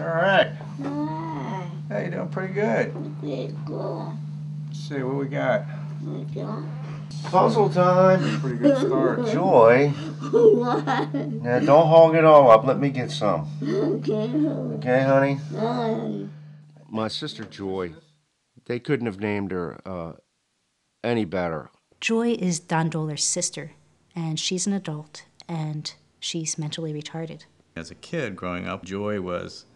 All right. Hi. Hey, you're doing pretty good. Pretty cool. Let's see what we got. Okay. Puzzle time. Pretty good start. Joy. What? Now don't hog it all up. Let me get some. Okay. Okay, honey? Hi. My sister Joy, they couldn't have named her any better. Joy is Don Dohler's sister, and she's an adult, and she's mentally retarded. As a kid growing up, Joy was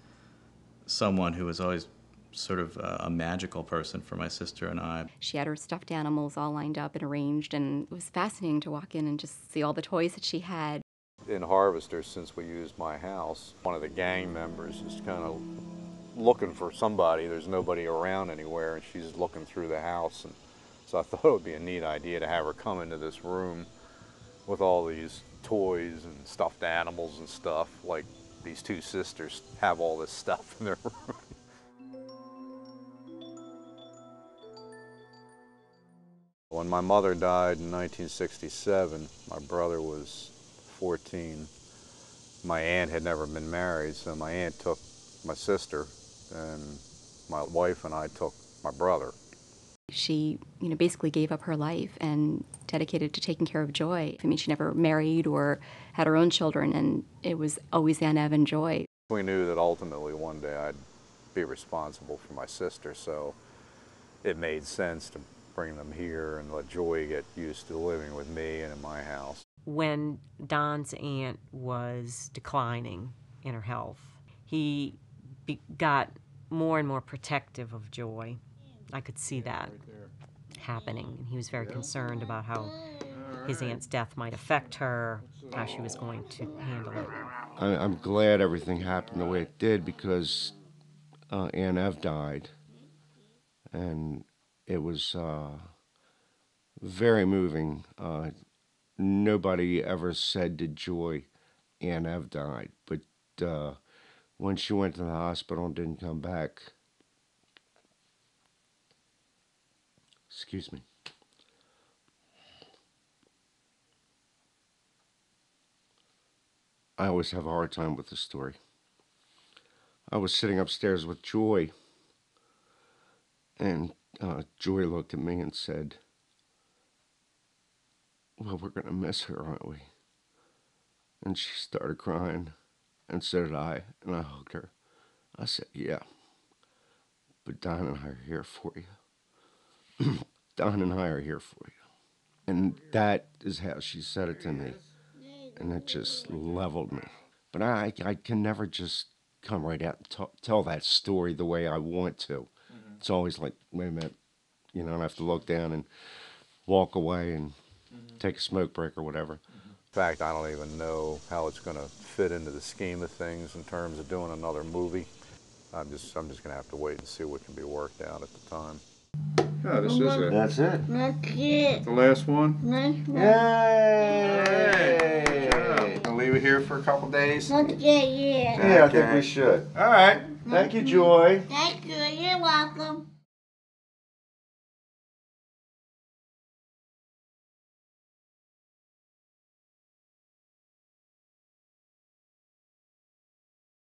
someone who was always sort of a magical person for my sister and I. She had her stuffed animals all lined up and arranged, and it was fascinating to walk in and just see all the toys that she had. In Harvester, since we used my house, one of the gang members is kind of looking for somebody. There's nobody around anywhere, and she's looking through the house. And so I thought it would be a neat idea to have her come into this room with all these toys and stuffed animals and stuff, like these two sisters have all this stuff in their room. When my mother died in 1967, my brother was 14. My aunt had never been married, so my aunt took my sister, and my wife and I took my brother. She, basically gave up her life and dedicated to taking care of Joy. I mean, she never married or had her own children, and it was always Aunt Ev and Joy. We knew that ultimately one day I'd be responsible for my sister, so it made sense to bring them here and let Joy get used to living with me and in my house. When Don's aunt was declining in her health, he got more and more protective of Joy. I could see that happening, and he was very concerned about how his aunt's death might affect her, how she was going to handle it. I'm glad everything happened the way it did, because Aunt Ev died, and it was very moving. Nobody ever said to Joy, Aunt Ev died, but when she went to the hospital and didn't come back, excuse me, I always have a hard time with this story. I was sitting upstairs with Joy, and Joy looked at me and said, "Well, we're going to miss her, aren't we?" And she started crying, and so did I, and I hugged her. I said, "Yeah, but Don and I are here for you." Don and I are here for you. And that is how she said it to me. And it just leveled me. But I can never just come right out and tell that story the way I want to. It's always like, wait a minute, and I have to look down and walk away and take a smoke break or whatever. In fact, I don't even know how it's going to fit into the scheme of things in terms of doing another movie. I'm just going to have to wait and see what can be worked out at the time. Oh, this is it. That's it. That's it. The last one. Nice one. Yay! I'll leave it here for a couple days. That's it, yeah. Yeah, I think we should. All right. Thank you, Joy. Thank you. You're welcome.